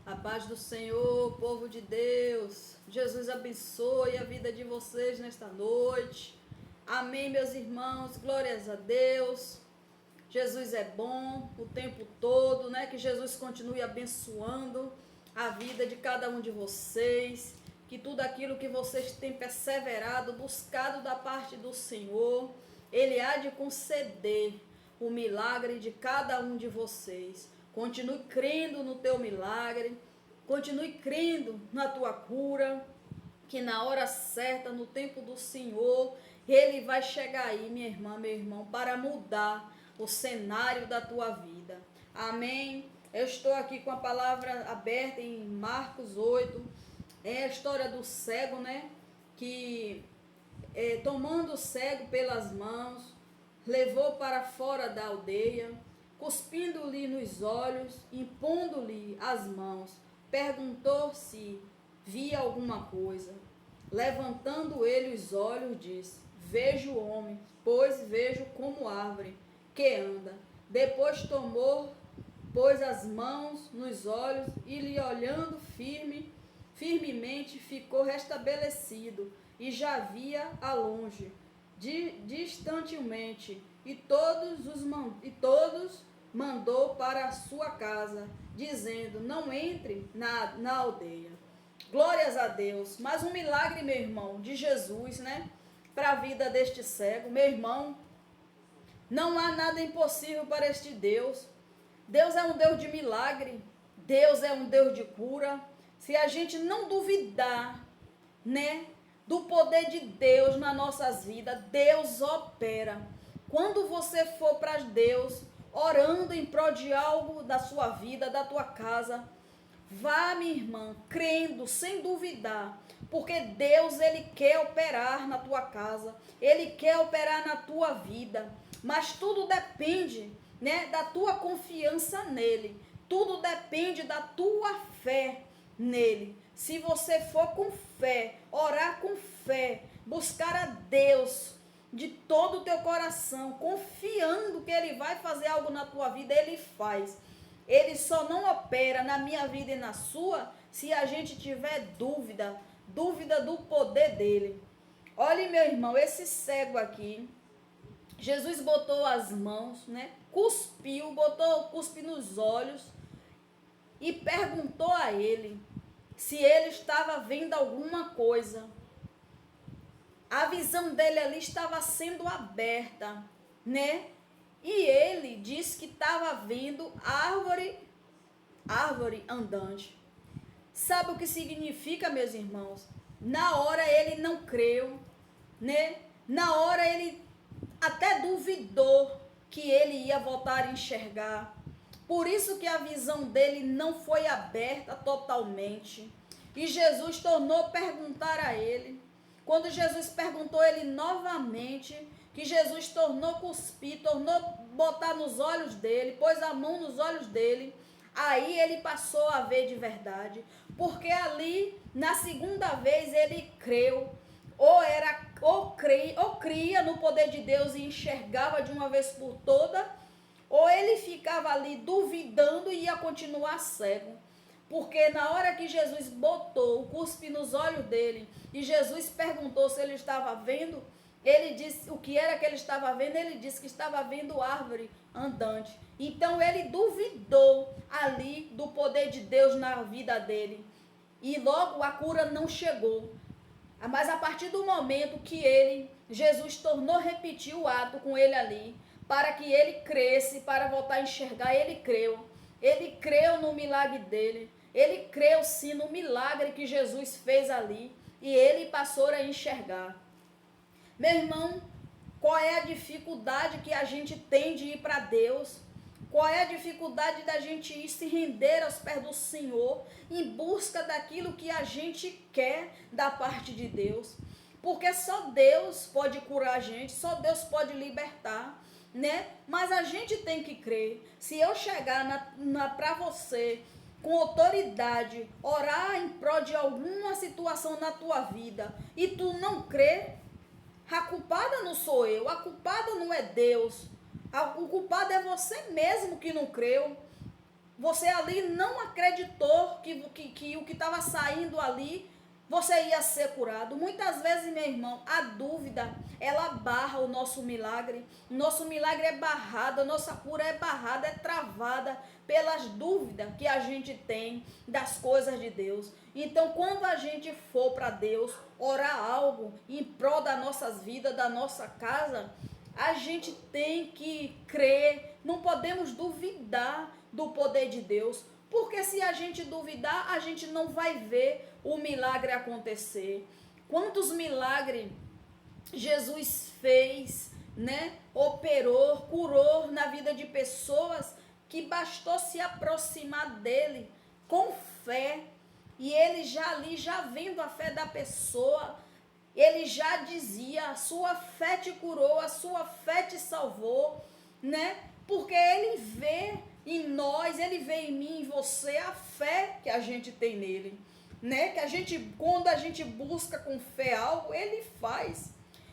A paz do Senhor, povo de Deus. Jesus abençoe a vida de vocês nesta noite. Amém, meus irmãos. Glórias a Deus. Jesus é bom o tempo todo, né? Que Jesus continue abençoando a vida de cada um de vocês. Que tudo aquilo que vocês têm perseverado, buscado da parte do Senhor, Ele há de conceder o milagre de cada um de vocês. Continue crendo no teu milagre, continue crendo na tua cura, que na hora certa, no tempo do Senhor, Ele vai chegar aí, minha irmã, meu irmão, para mudar o cenário da tua vida. Amém? Eu estou aqui com a palavra aberta em Marcos 8, é a história do cego, né? Que tomando o cego pelas mãos, levou para fora da aldeia, cuspindo-lhe nos olhos, impondo-lhe as mãos, perguntou se via alguma coisa. Levantando ele os olhos, disse: vejo o homem, pois vejo como árvore que anda. Depois tomou, pôs as mãos nos olhos e lhe olhando firmemente ficou restabelecido e já via a longe, distantemente, e todos mandou para a sua casa, dizendo: não entre na aldeia. Glórias a Deus. Mais um milagre, meu irmão, de Jesus, né? Para a vida deste cego. Meu irmão, não há nada impossível para este Deus. Deus é um Deus de milagre. Deus é um Deus de cura. Se a gente não duvidar, né, do poder de Deus nas nossas vidas, Deus opera. Quando você for para Deus, orando em prol de algo da sua vida, da tua casa, vá, minha irmã, crendo, sem duvidar, porque Deus, Ele quer operar na tua casa, Ele quer operar na tua vida, mas tudo depende, né, da tua confiança nele, tudo depende da tua fé nele. Se você for com fé, orar com fé, buscar a Deus de todo o teu coração, confiando que Ele vai fazer algo na tua vida, Ele faz. Ele só não opera na minha vida e na sua se a gente tiver dúvida do poder dele. Olha, meu irmão, esse cego aqui, Jesus botou as mãos, né? Cuspiu, botou cuspe nos olhos e perguntou a ele se ele estava vendo alguma coisa. A visão dele ali estava sendo aberta, né? E ele disse que estava vendo árvore andante. Sabe o que significa, meus irmãos? Na hora ele não creu, né? Na hora ele até duvidou que ele ia voltar a enxergar. Por isso que a visão dele não foi aberta totalmente. E Jesus tornou a perguntar a ele. Quando Jesus perguntou a ele novamente, que Jesus tornou cuspir, tornou botar nos olhos dele, pôs a mão nos olhos dele, aí ele passou a ver de verdade. Porque ali, na segunda vez, ele creu, ou cria no poder de Deus e enxergava de uma vez por toda, ou ele ficava ali duvidando e ia continuar cego. Porque na hora que Jesus botou o cuspe nos olhos dele e Jesus perguntou se ele estava vendo, ele disse o que era que ele estava vendo, ele disse que estava vendo árvore andante. Então ele duvidou ali do poder de Deus na vida dele. E logo a cura não chegou. Mas a partir do momento que Jesus tornou repetir o ato com ele ali, para que ele cresce, para voltar a enxergar, ele creu. Ele creu no milagre dele. Ele creu sim no milagre que Jesus fez ali. E ele passou a enxergar. Meu irmão, qual é a dificuldade que a gente tem de ir para Deus? Qual é a dificuldade da gente ir se render aos pés do Senhor em busca daquilo que a gente quer da parte de Deus? Porque só Deus pode curar a gente, só Deus pode libertar, né? Mas a gente tem que crer. Se eu chegar para você com autoridade, orar em prol de alguma situação na tua vida e tu não crê, a culpada não sou eu, a culpada não é Deus, o culpado é você mesmo que não creu. Você ali não acreditou que o que estava saindo ali, você ia ser curado. Muitas vezes, meu irmão, a dúvida, ela barra o nosso milagre. O nosso milagre é barrado, a nossa cura é barrada, é travada pelas dúvidas que a gente tem das coisas de Deus. Então, quando a gente for para Deus orar algo em prol das nossas vidas, da nossa casa, a gente tem que crer, não podemos duvidar do poder de Deus, porque se a gente duvidar, a gente não vai ver o milagre acontecer. Quantos milagres Jesus fez, né? Operou, curou na vida de pessoas que bastou se aproximar dele com fé, e ele já ali, já vendo a fé da pessoa, ele já dizia: a sua fé te curou, a sua fé te salvou, né? Porque ele vê em nós, ele vê em mim, em você, a fé que a gente tem nele, né? Que a gente, quando a gente busca com fé algo, ele faz.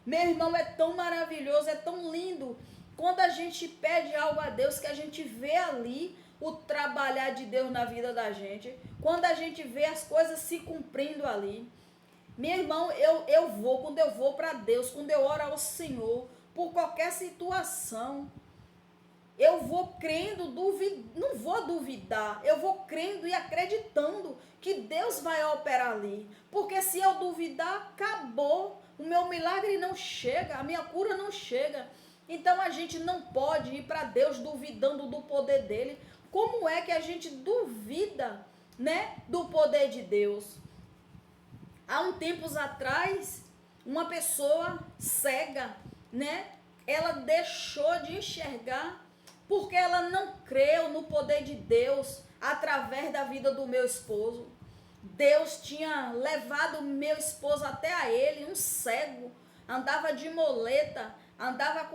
Meu irmão, é tão maravilhoso, é tão lindo quando a gente pede algo a Deus, que a gente vê ali o trabalhar de Deus na vida da gente, quando a gente vê as coisas se cumprindo ali. Meu irmão, quando eu vou para Deus, quando eu oro ao Senhor, por qualquer situação, eu vou crendo, não vou duvidar, eu vou crendo e acreditando que Deus vai operar ali. Porque se eu duvidar, acabou, o meu milagre não chega, a minha cura não chega. Então a gente não pode ir para Deus duvidando do poder dele. Como é que a gente duvida, né, do poder de Deus? Há um tempos atrás, uma pessoa cega, né, ela deixou de enxergar porque ela não creu no poder de Deus através da vida do meu esposo. Deus tinha levado meu esposo até a ele, um cego, andava de moleta, andava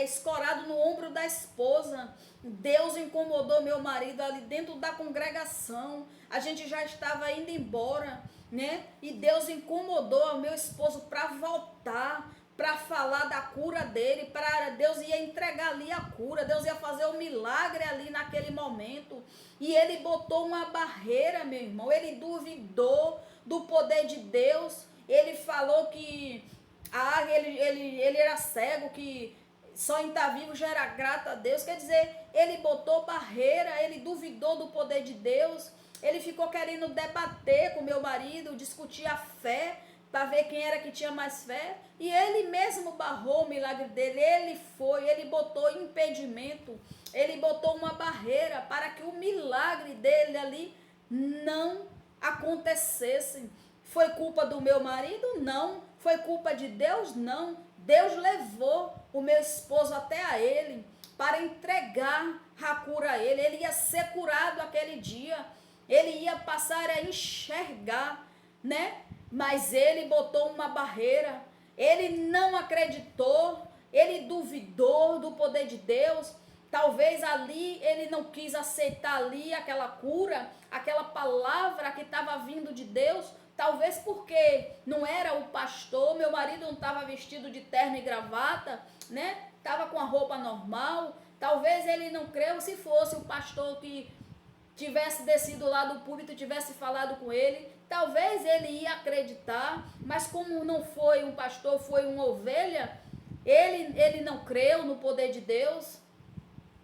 escorado no ombro da esposa. Deus incomodou meu marido ali dentro da congregação. A gente já estava indo embora, né? E Deus incomodou o meu esposo para voltar, para falar da cura dele, para Deus ia entregar ali a cura, Deus ia fazer um milagre ali naquele momento. E ele botou uma barreira, meu irmão, ele duvidou do poder de Deus. Ele falou que ele era cego, que só em estar vivo já era grato a Deus. Quer dizer, ele botou barreira, ele duvidou do poder de Deus. Ele ficou querendo debater com meu marido, discutir a fé, para ver quem era que tinha mais fé. E ele mesmo barrou o milagre dele. Ele botou impedimento, ele botou uma barreira para que o milagre dele ali não acontecesse. Foi culpa do meu marido? Não. Foi culpa de Deus? Não. Deus levou o meu esposo até a ele para entregar a cura a ele. Ele ia ser curado aquele dia. Ele ia passar a enxergar, né? Mas ele botou uma barreira. Ele não acreditou. Ele duvidou do poder de Deus. Talvez ali ele não quis aceitar ali aquela cura, aquela palavra que estava vindo de Deus. Talvez porque não era o pastor, meu marido não estava vestido de terno e gravata, né? Estava com a roupa normal. Talvez ele não creu. Se fosse o pastor que tivesse descido lá do púlpito, tivesse falado com ele, talvez ele ia acreditar. Mas como não foi um pastor, foi uma ovelha, ele não creu no poder de Deus,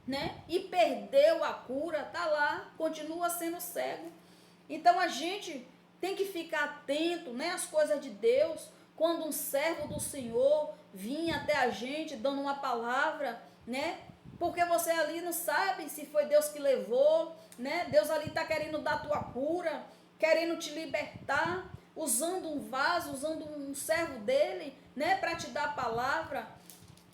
né? E perdeu a cura, tá lá, continua sendo cego. Então a gente tem que ficar atento, né, às coisas de Deus. Quando um servo do Senhor vinha até a gente dando uma palavra, né? Porque você ali não sabe se foi Deus que levou, né? Deus ali está querendo dar a tua cura, querendo te libertar, usando um vaso, usando um servo dele, né, para te dar a palavra.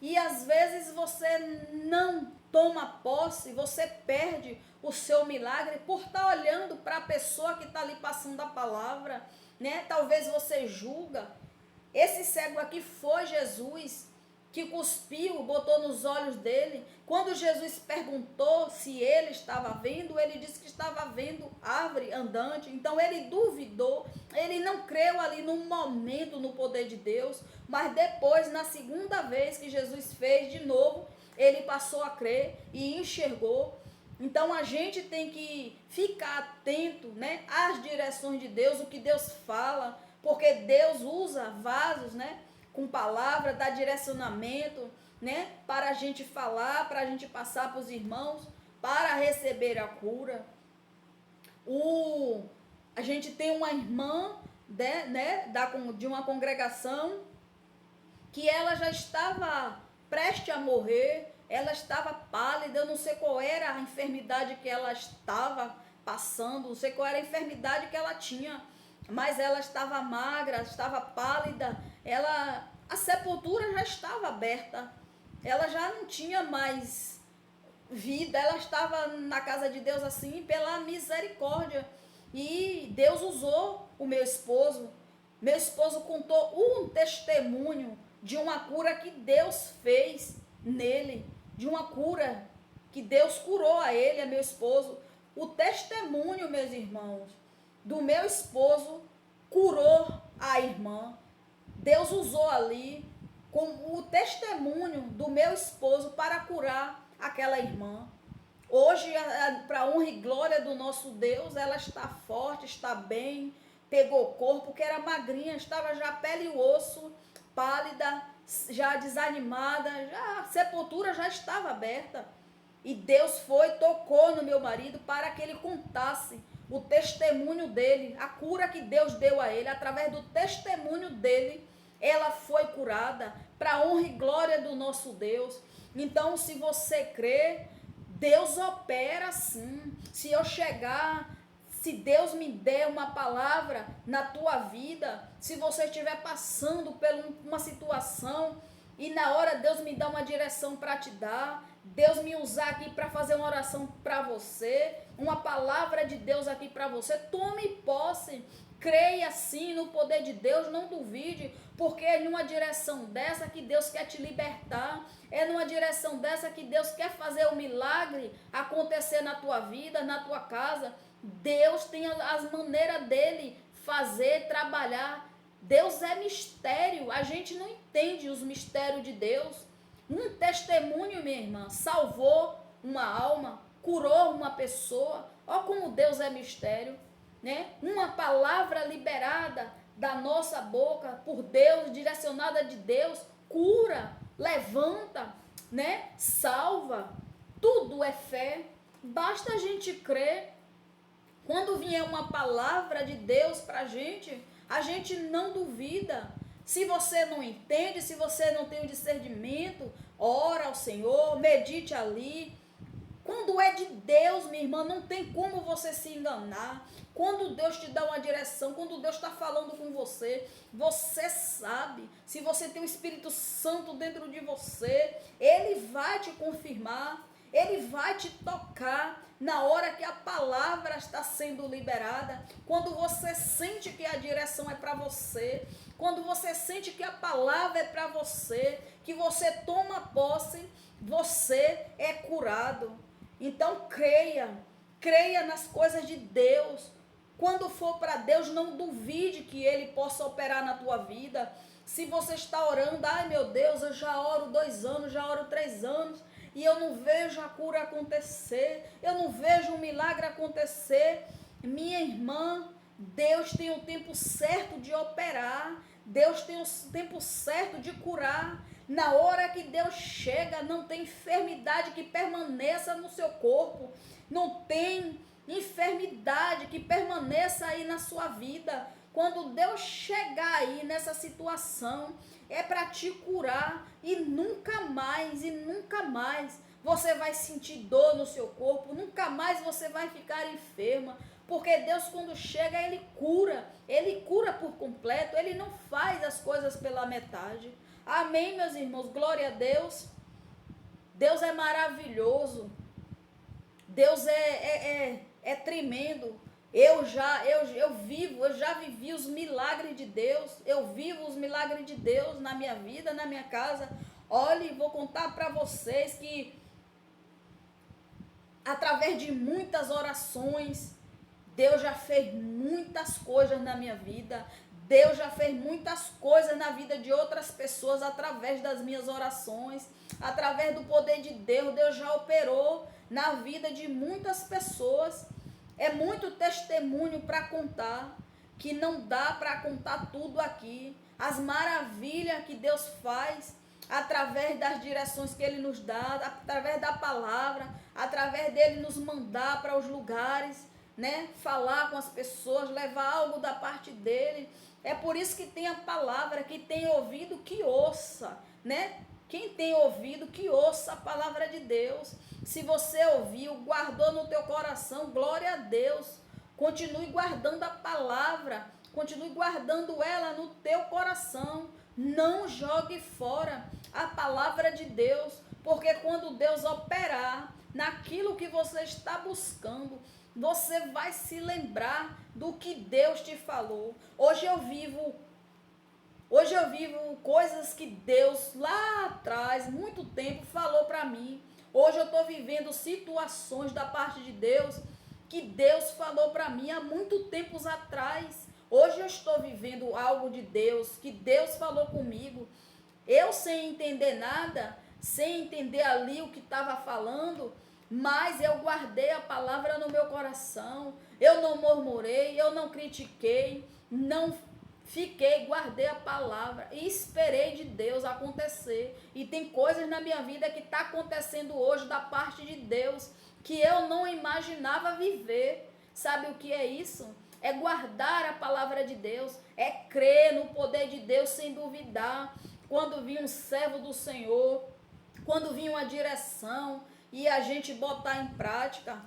E às vezes você não toma posse, você perde o seu milagre por estar olhando para a pessoa que está ali passando a palavra, né? Talvez você julga. Esse cego aqui foi Jesus que cuspiu, botou nos olhos dele. Quando Jesus perguntou se ele estava vendo, ele disse que estava vendo árvore andante. Então ele duvidou, ele não creu ali no momento no poder de Deus, mas depois, na segunda vez que Jesus fez de novo, ele passou a crer e enxergou. Então a gente tem que ficar atento, né, às direções de Deus, o que Deus fala, porque Deus usa vasos, né, com palavra, dá direcionamento, né, para a gente falar, para a gente passar para os irmãos, para receber a cura. A gente tem uma irmã, né, de uma congregação que ela já estava prestes a morrer, ela estava pálida, eu não sei qual era a enfermidade que ela estava passando, não sei qual era a enfermidade que ela tinha, mas ela estava magra, estava pálida, a sepultura já estava aberta, ela já não tinha mais vida, ela estava na casa de Deus assim, pela misericórdia, e Deus usou o meu esposo contou um testemunho de uma cura que Deus fez nele, de uma cura que Deus curou a ele, a meu esposo. O testemunho, meus irmãos, do meu esposo curou a irmã. Deus usou ali com o testemunho do meu esposo para curar aquela irmã. Hoje, para honra e glória do nosso Deus, ela está forte, está bem, pegou o corpo, que era magrinha, estava já pele e osso, pálida, já desanimada, já a sepultura já estava aberta. E Deus tocou no meu marido para que ele contasse o testemunho dele, a cura que Deus deu a ele, através do testemunho dele, ela foi curada, para honra e glória do nosso Deus. Então, se você crê, Deus opera sim. Se eu chegar, se Deus me der uma palavra na tua vida, se você estiver passando por uma situação e na hora Deus me dá uma direção para te dar, Deus me usar aqui para fazer uma oração para você, uma palavra de Deus aqui para você, tome posse, creia sim no poder de Deus, não duvide, porque é numa direção dessa que Deus quer te libertar, é numa direção dessa que Deus quer fazer o milagre acontecer na tua vida, na tua casa. Deus tem as maneiras dele fazer, trabalhar. Deus é mistério, a gente não entende os mistérios de Deus. Um testemunho, minha irmã, salvou uma alma, curou uma pessoa. Olha como Deus é mistério, né? Uma palavra liberada da nossa boca por Deus, direcionada de Deus, cura, levanta, né? Salva. Tudo é fé. Basta a gente crer. Quando vier uma palavra de Deus para a gente não duvida. Se você não entende, se você não tem o discernimento, ora ao Senhor, medite ali. Quando é de Deus, minha irmã, não tem como você se enganar. Quando Deus te dá uma direção, quando Deus está falando com você, você sabe. Se você tem o Espírito Santo dentro de você, Ele vai te confirmar, Ele vai te tocar na hora que a palavra está sendo liberada. Quando você sente que a direção é para você, quando você sente que a palavra é para você, que você toma posse, você é curado. Então creia nas coisas de Deus. Quando for para Deus, não duvide que Ele possa operar na tua vida. Se você está orando, ai meu Deus, eu já oro 2 anos, já oro 3 anos, e eu não vejo a cura acontecer, eu não vejo um milagre acontecer. Minha irmã, Deus tem o tempo certo de operar, Deus tem o tempo certo de curar. Na hora que Deus chega, não tem enfermidade que permaneça no seu corpo, não tem enfermidade que permaneça aí na sua vida. Quando Deus chegar aí nessa situação, é para te curar, e nunca mais você vai sentir dor no seu corpo, nunca mais você vai ficar enferma, porque Deus, quando chega, Ele cura por completo, Ele não faz as coisas pela metade. Amém, meus irmãos, glória a Deus. Deus é maravilhoso, Deus é tremendo. Eu já vivi os milagres de Deus, eu vivo os milagres de Deus na minha vida, na minha casa. Olha, vou contar para vocês que através de muitas orações, Deus já fez muitas coisas na minha vida. Deus já fez muitas coisas na vida de outras pessoas através das minhas orações, através do poder de Deus. Deus já operou na vida de muitas pessoas. É muito testemunho para contar, que não dá para contar tudo aqui. As maravilhas que Deus faz através das direções que Ele nos dá, através da palavra, através dele nos mandar para os lugares, né? Falar com as pessoas, levar algo da parte dele. É por isso que tem a palavra, que tem ouvido, que ouça, né? Quem tem ouvido, que ouça a palavra de Deus. Se você ouviu, guardou no teu coração, glória a Deus. Continue guardando a palavra, continue guardando ela no teu coração. Não jogue fora a palavra de Deus, porque quando Deus operar naquilo que você está buscando, você vai se lembrar do que Deus te falou. Hoje eu vivo coisas que Deus lá atrás, muito tempo, falou para mim. Hoje eu estou vivendo situações da parte de Deus que Deus falou para mim há muito tempos atrás. Hoje eu estou vivendo algo de Deus, que Deus falou comigo. Eu sem entender nada, sem entender ali o que estava falando, mas eu guardei a palavra no meu coração. Eu não murmurei, eu não critiquei, não fiquei, guardei a palavra e esperei de Deus acontecer. E tem coisas na minha vida que está acontecendo hoje da parte de Deus, que eu não imaginava viver. Sabe o que é isso? É guardar a palavra de Deus, é crer no poder de Deus sem duvidar. Quando vinha um servo do Senhor, quando vinha uma direção e a gente botar em prática,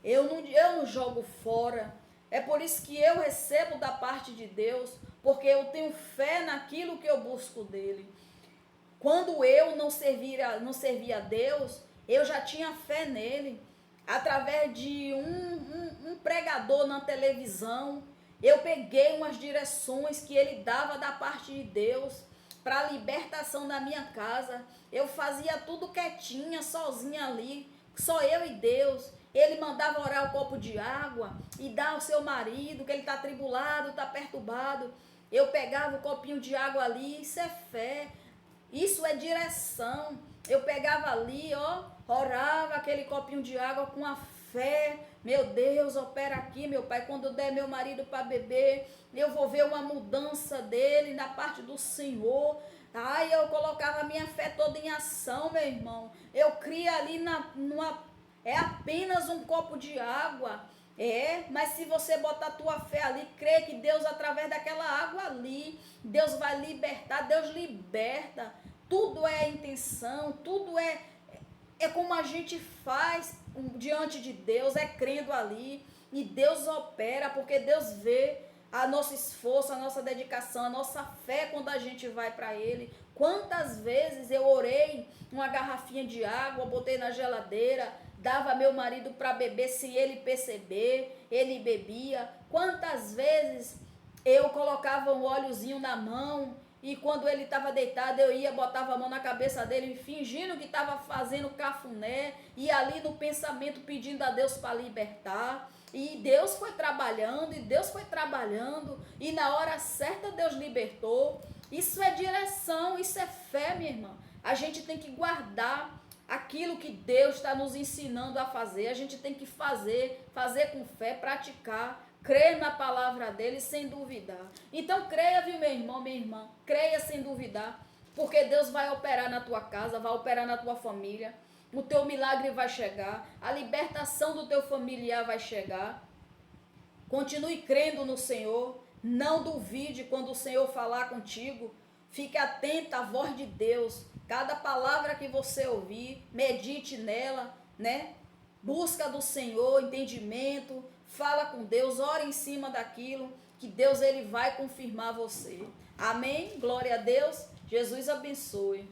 eu não jogo fora. É por isso que eu recebo da parte de Deus, porque eu tenho fé naquilo que eu busco dele. Quando eu não servia a Deus, eu já tinha fé nele. Através de um pregador na televisão, eu peguei umas direções que ele dava da parte de Deus para a libertação da minha casa. Eu fazia tudo quietinha, sozinha ali, só eu e Deus. Ele mandava orar o copo de água e dar ao seu marido, que ele está atribulado, está perturbado. Eu pegava o copinho de água ali, isso é fé, isso é direção. Eu pegava ali, orava aquele copinho de água com a fé. Meu Deus, opera aqui, meu Pai. Quando der meu marido para beber, eu vou ver uma mudança dele na parte do Senhor. Ai, eu colocava a minha fé toda em ação, meu irmão. Eu cria ali é apenas um copo de água. Mas se você botar a tua fé ali, crê que Deus, através daquela água ali, Deus vai libertar, Deus liberta. Tudo é intenção, tudo é como a gente faz diante de Deus, é crendo ali, e Deus opera, porque Deus vê a nosso esforço, a nossa dedicação, a nossa fé quando a gente vai para Ele. Quantas vezes eu orei uma garrafinha de água, botei na geladeira, dava meu marido para beber, se ele perceber, ele bebia. Quantas vezes eu colocava um óleozinho na mão, e quando ele estava deitado, eu ia, botava a mão na cabeça dele, fingindo que estava fazendo cafuné, e ali no pensamento pedindo a Deus para libertar. E Deus foi trabalhando, e na hora certa Deus libertou. Isso é direção, isso é fé, minha irmã. A gente tem que guardar aquilo que Deus está nos ensinando a fazer. A gente tem que fazer com fé, praticar, crer na palavra dele sem duvidar. Então creia, viu, meu irmão, minha irmã, creia sem duvidar, porque Deus vai operar na tua casa, vai operar na tua família. O teu milagre vai chegar, a libertação do teu familiar vai chegar. Continue crendo no Senhor, não duvide quando o Senhor falar contigo. Fique atenta à voz de Deus. Cada palavra que você ouvir, medite nela, né? Busca do Senhor entendimento, fala com Deus, ora em cima daquilo, que Deus ele vai confirmar você. Amém? Glória a Deus. Jesus abençoe.